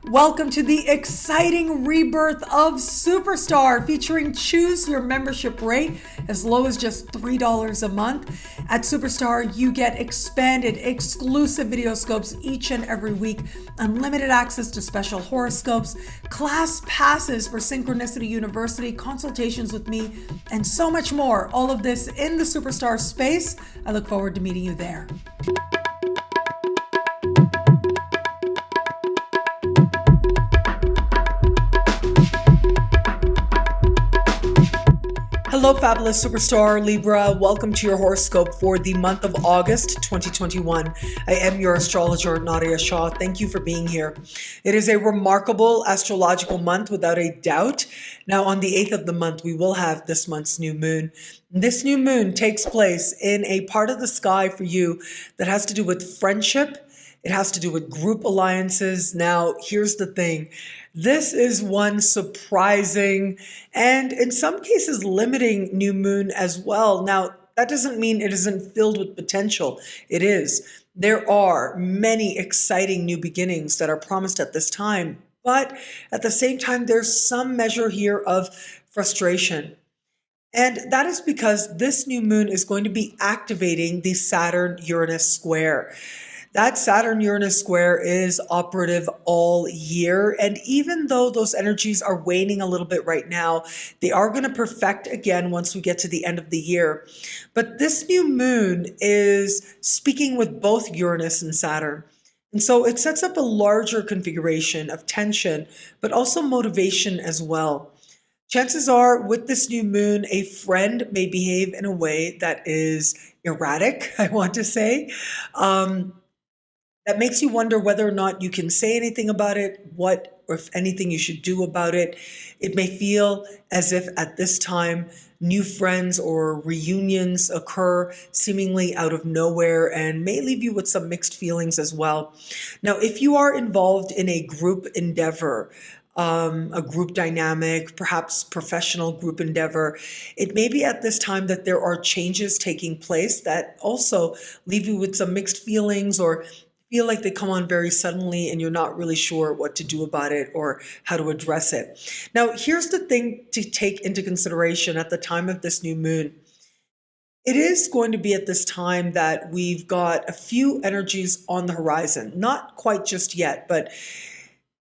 Welcome to the exciting rebirth of Superstar, featuring choose your membership rate as low as just $3 a month. At Superstar, you get expanded, exclusive video scopes each and every week, unlimited access to special horoscopes, class passes for Synchronicity University, consultations with me, and so much more. All of this in the Superstar space. I look forward to meeting you there. Hello, fabulous superstar Libra. Welcome to your horoscope for the month of August 2021. I am your astrologer, Nadiya Shah. Thank you for being here. It is a remarkable astrological month without a doubt. Now, on the 8th of the month, we will have this month's new moon. This new moon takes place in a part of the sky for you that has to do with friendship. It has to do with group alliances. Now, here's the thing. This is one surprising and in some cases limiting new moon as well. Now, that doesn't mean it isn't filled with potential. It is. There are many exciting new beginnings that are promised at this time, but at the same time, there's some measure here of frustration. And that is because this new moon is going to be activating the Saturn-Uranus square. That Saturn-Uranus square is operative all year. And even though those energies are waning a little bit right now, they are going to perfect again once we get to the end of the year. But this new moon is speaking with both Uranus and Saturn. And so it sets up a larger configuration of tension, but also motivation as well. Chances are with this new moon, a friend may behave in a way that is erratic, I want to say. That makes you wonder whether or not you can say anything about it, what or if anything you should do about it. It may feel as if at this time new friends or reunions occur seemingly out of nowhere and may leave you with some mixed feelings as well. Now, if you are involved in a group endeavor, a group dynamic, perhaps professional group endeavor, it may be at this time that there are changes taking place that also leave you with some mixed feelings or feel like they come on very suddenly and you're not really sure what to do about it or how to address it. Now, here's the thing to take into consideration at the time of this new moon. It is going to be at this time that we've got a few energies on the horizon, not quite just yet, but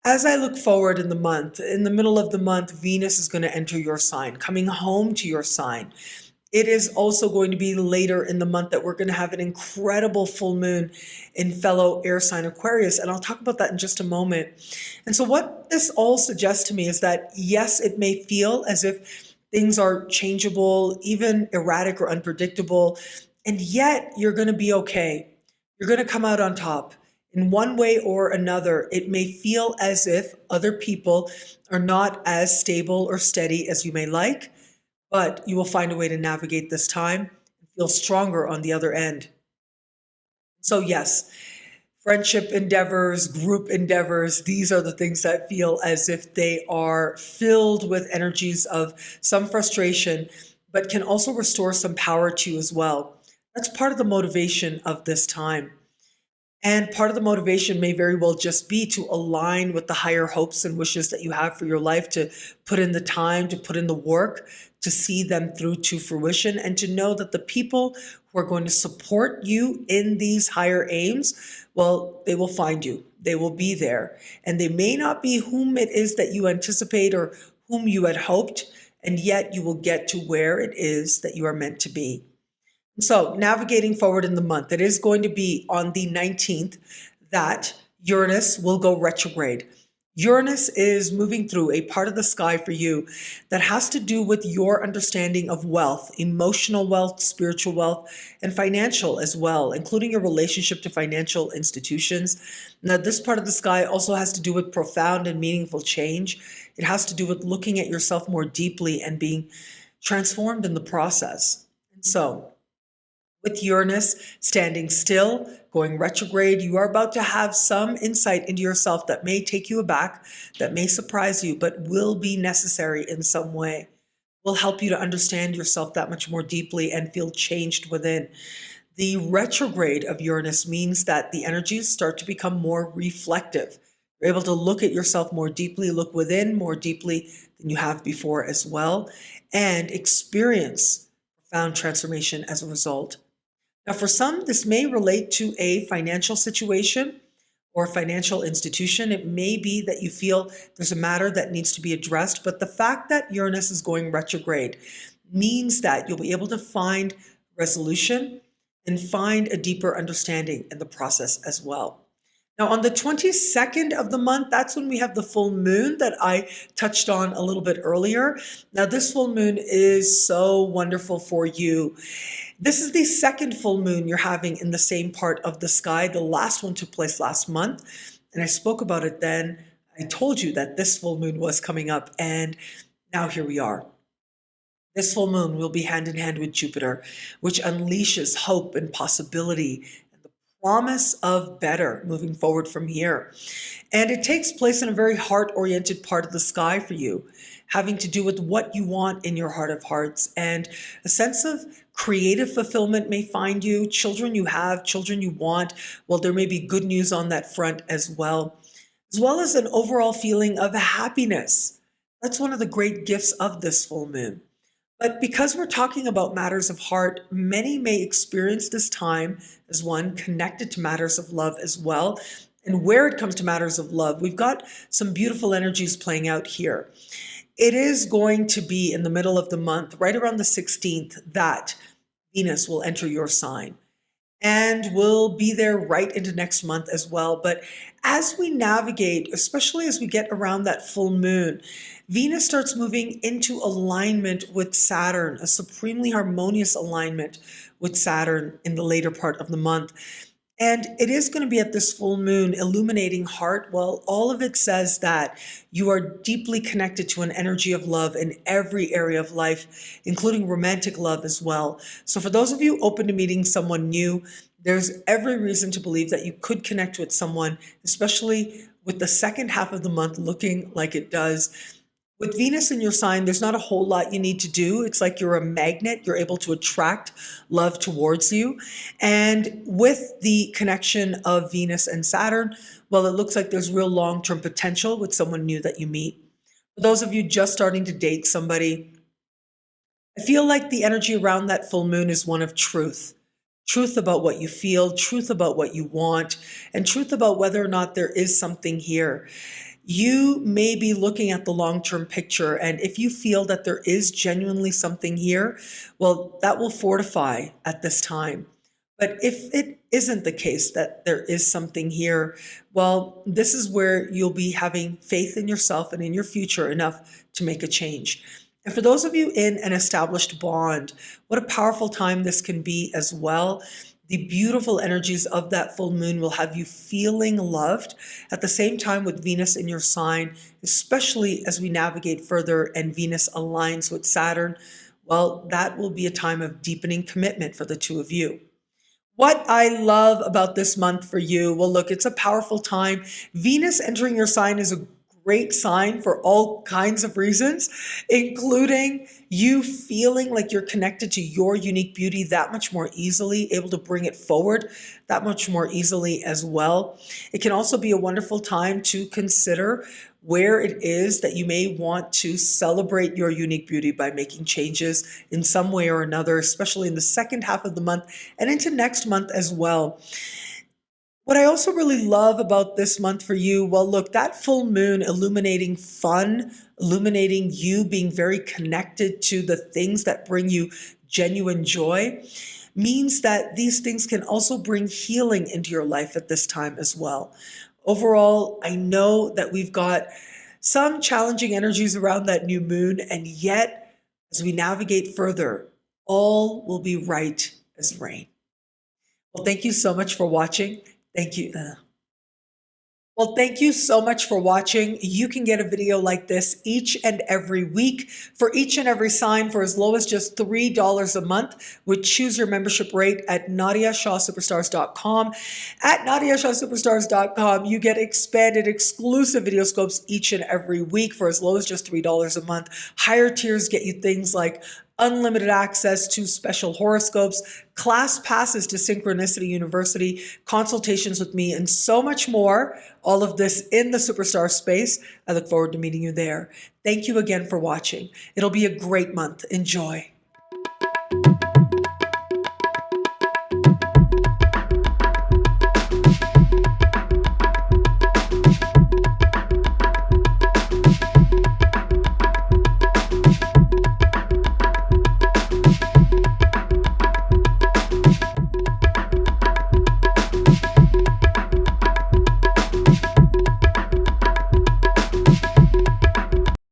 as I look forward in the month, in the middle of the month, Venus is going to enter your sign, coming home to your sign. It is also going to be later in the month that we're going to have an incredible full moon in fellow air sign Aquarius. And I'll talk about that in just a moment. And so what this all suggests to me is that, yes, it may feel as if things are changeable, even erratic or unpredictable, and yet you're going to be okay. You're going to come out on top. In one way or another, it may feel as if other people are not as stable or steady as you may like, but you will find a way to navigate this time and feel stronger on the other end. So yes, friendship endeavors, group endeavors, these are the things that feel as if they are filled with energies of some frustration, but can also restore some power to you as well. That's part of the motivation of this time. And part of the motivation may very well just be to align with the higher hopes and wishes that you have for your life, to put in the time, to put in the work, to see them through to fruition, and to know that the people who are going to support you in these higher aims, well, they will find you. They will be there. And they may not be whom it is that you anticipate or whom you had hoped, and yet you will get to where it is that you are meant to be. So navigating forward in the month, it is going to be on the 19th that Uranus will go retrograde. Uranus is moving through a part of the sky for you that has to do with your understanding of wealth, emotional wealth, spiritual wealth, and financial as well, including your relationship to financial institutions. Now, this part of the sky also has to do with profound and meaningful change. It has to do with looking at yourself more deeply and being transformed in the process. And so, with Uranus standing still, going retrograde, you are about to have some insight into yourself that may take you aback, that may surprise you, but will be necessary in some way. Will help you to understand yourself that much more deeply and feel changed within. The retrograde of Uranus means that the energies start to become more reflective. You're able to look at yourself more deeply, look within more deeply than you have before as well, and experience profound transformation as a result. Now, for some, this may relate to a financial situation or financial institution. It may be that you feel there's a matter that needs to be addressed, but the fact that Uranus is going retrograde means that you'll be able to find resolution and find a deeper understanding in the process as well. Now, on the 22nd of the month, that's when we have the full moon that I touched on a little bit earlier. Now, this full moon is so wonderful for you. This is the second full moon you're having in the same part of the sky. The last one took place last month, and I spoke about it then. I told you that this full moon was coming up, and now here we are. This full moon will be hand in hand with Jupiter, which unleashes hope and possibility and the promise of better moving forward from here. And it takes place in a very heart-oriented part of the sky for you, having to do with what you want in your heart of hearts. And a sense of creative fulfillment may find you. Children you have, children you want. Well, there may be good news on that front as well as an overall feeling of happiness. That's one of the great gifts of this full moon. But because we're talking about matters of heart, many may experience this time as one connected to matters of love as well. And where it comes to matters of love, we've got some beautiful energies playing out here. It is going to be in the middle of the month, right around the 16th, that Venus will enter your sign and will be there right into next month as well. But as we navigate, especially as we get around that full moon, Venus starts moving into alignment with Saturn, a supremely harmonious alignment with Saturn in the later part of the month. And it is going to be at this full moon illuminating heart. Well, all of it says that you are deeply connected to an energy of love in every area of life, including romantic love as well. So for those of you open to meeting someone new, there's every reason to believe that you could connect with someone, especially with the second half of the month looking like it does. With Venus in your sign, there's not a whole lot you need to do. It's like you're a magnet. You're able to attract love towards you. And with the connection of Venus and Saturn, well, it looks like there's real long-term potential with someone new that you meet. For those of you just starting to date somebody, I feel like the energy around that full moon is one of truth. Truth about what you feel, truth about what you want, and truth about whether or not there is something here. You may be looking at the long-term picture, and if you feel that there is genuinely something here, well, that will fortify at this time. But if it isn't the case that there is something here, well, this is where you'll be having faith in yourself and in your future enough to make a change. And for those of you in an established bond, what a powerful time this can be as well. The beautiful energies of that full moon will have you feeling loved at the same time with Venus in your sign, especially as we navigate further and Venus aligns with Saturn. Well, that will be a time of deepening commitment for the two of you. What I love about this month for you, well, look, it's a powerful time. Venus entering your sign is a great sign for all kinds of reasons, including you feeling like you're connected to your unique beauty that much more easily, able to bring it forward that much more easily as well. It can also be a wonderful time to consider where it is that you may want to celebrate your unique beauty by making changes in some way or another, especially in the second half of the month and into next month as well. What I also really love about this month for you, well, look, that full moon illuminating fun, illuminating you being very connected to the things that bring you genuine joy, means that these things can also bring healing into your life at this time as well. Overall, I know that we've got some challenging energies around that new moon, and yet, as we navigate further, all will be right as rain. Well, thank you so much for watching. Thank you. Well, thank you so much for watching. You can get a video like this each and every week for each and every sign for as low as just $3 a month. With choose your membership rate at NadiyaShahSuperstars.com. At NadiyaShahSuperstars.com, you get expanded exclusive video scopes each and every week for as low as just $3 a month. Higher tiers get you things like unlimited access to special horoscopes, class passes to Synchronicity University, consultations with me, and so much more. All of this in the Superstar space. I look forward to meeting you there. Thank you again for watching. It'll be a great month. Enjoy.